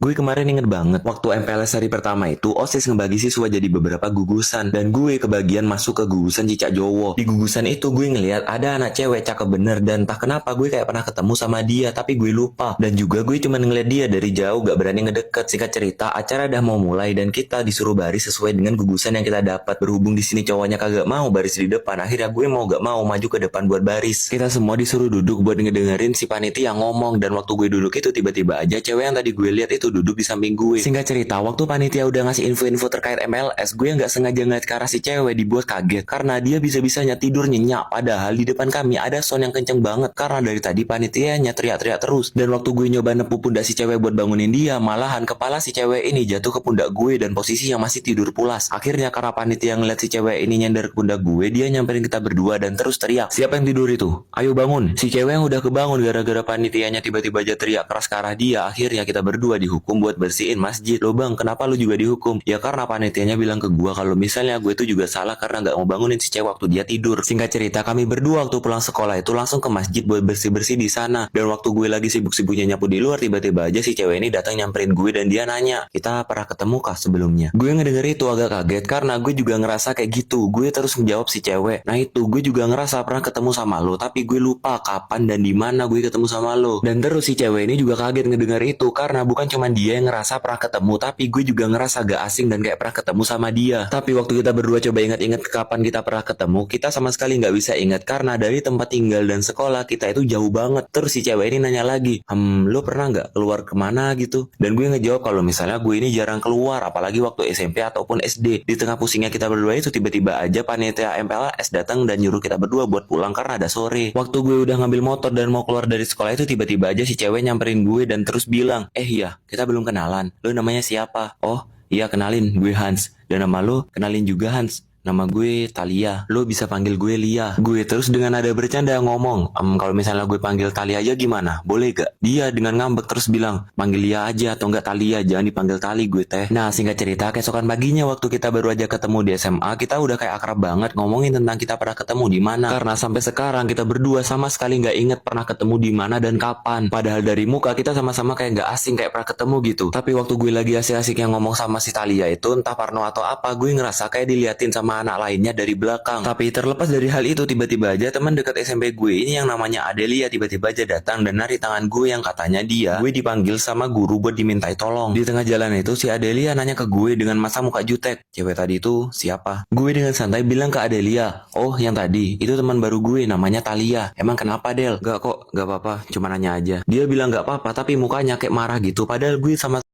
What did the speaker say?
Gue kemarin inget banget waktu MPLS hari pertama itu OSIS ngebagi siswa jadi beberapa gugusan dan gue kebagian masuk ke gugusan Cicak Jowo. Di gugusan itu gue ngeliat ada anak cewek cakep bener dan entah kenapa gue kayak pernah ketemu sama dia tapi gue lupa. Dan juga gue cuma ngeliat dia dari jauh gak berani ngedeket. Singkat cerita acara udah mau mulai dan kita disuruh baris sesuai dengan gugusan yang kita dapat. Berhubung di sini cowoknya kagak mau baris di depan, akhirnya gue mau gak mau maju ke depan buat baris. Kita semua disuruh duduk buat ngedengerin si panitia ngomong dan waktu gue duduk itu tiba-tiba aja cewek yang tadi gue lihat itu duduk di samping gue. Singkat cerita, waktu panitia udah ngasih info-info terkait MLS, gue nggak sengaja ngeliat ke arah si cewek dibuat kaget karena dia bisa-bisanya tidur nyenyak. Padahal di depan kami ada sound yang kenceng banget karena dari tadi panitianya teriak-teriak terus. Dan waktu gue nyoba nepuk pundak si cewek buat bangunin dia, malahan kepala si cewek ini jatuh ke pundak gue dan posisinya masih tidur pulas. Akhirnya karena panitia ngeliat si cewek ini nyender ke pundak gue, dia nyamperin kita berdua dan terus teriak, "Siapa yang tidur itu? Ayo bangun!" Si cewek yang udah kebangun gara-gara panitianya tiba-tiba aja teriak keras ke arah dia. Akhirnya kita berdua dihukum buat bersihin masjid. Loh bang, kenapa lu juga dihukum? Ya karena panitianya bilang ke gua kalau misalnya gue itu juga salah karena nggak mau bangunin si cewek waktu dia tidur. Singkat cerita, kami berdua waktu pulang sekolah itu langsung ke masjid buat bersih-bersih di sana. Dan waktu gue lagi sibuk-sibuknya nyapu di luar, tiba-tiba aja si cewek ini datang nyamperin gue dan dia nanya, "Kita pernah ketemu kah sebelumnya?" Gue ngedenger itu agak kaget karena gue juga ngerasa kayak gitu. Gue terus menjawab si cewek, "Nah itu gue juga ngerasa pernah ketemu sama lo, tapi gue lupa kapan dan di mana gue ketemu sama lo." Dan terus si cewek ini juga kaget ngedenger itu karena bukan cuma dia yang ngerasa pernah ketemu, tapi gue juga ngerasa gak asing dan kayak pernah ketemu sama dia. Tapi waktu kita berdua coba ingat-ingat kapan kita pernah ketemu, kita sama sekali gak bisa ingat karena dari tempat tinggal dan sekolah kita itu jauh banget. Terus si cewek ini nanya lagi, "Lo pernah gak keluar kemana gitu?" Dan gue ngejawab kalau misalnya gue ini jarang keluar, apalagi waktu SMP ataupun SD. Di tengah pusingnya kita berdua itu tiba-tiba aja panitia MPLS datang dan nyuruh kita berdua buat pulang karena ada sore. Waktu gue udah ngambil motor dan mau keluar dari sekolah itu tiba-tiba aja si cewek nyamperin gue dan terus bilang, "Iya, kita belum kenalan. Lo namanya siapa?" "Oh, iya kenalin, gue Hans." "Dan nama lo?" "Kenalin juga Hans. Nama gue Talia. Lo bisa panggil gue Lia." Gue terus dengan nada bercanda ngomong, Kalau misalnya gue panggil Talia aja gimana? Boleh gak?" Dia dengan ngambek terus bilang, "Panggil Lia aja atau enggak Talia, jangan dipanggil Tali gue teh." Nah singkat cerita, keesokan paginya waktu kita baru aja ketemu di SMA, kita udah kayak akrab banget ngomongin tentang kita pernah ketemu di mana. Karena sampai sekarang kita berdua sama sekali nggak inget pernah ketemu di mana dan kapan. Padahal dari muka kita sama-sama kayak nggak asing, kayak pernah ketemu gitu. Tapi waktu gue lagi asik-asik yang ngomong sama si Talia itu, entah parno atau apa, gue ngerasa kayak diliatin sama anak lainnya dari belakang. Tapi terlepas dari hal itu, tiba-tiba aja teman dekat SMP gue ini yang namanya Adelia tiba-tiba aja datang dan narik tangan gue yang katanya gue dipanggil sama guru buat dimintai tolong. Di tengah jalan itu si Adelia nanya ke gue dengan masa muka jutek, "Cewek tadi itu siapa?" Gue dengan santai bilang ke Adelia, "Oh yang tadi, itu teman baru gue namanya Talia." "Emang kenapa Del?" "Gak kok, gak apa-apa, cuma nanya aja." Dia bilang gak apa-apa tapi mukanya kayak marah gitu, padahal gue sama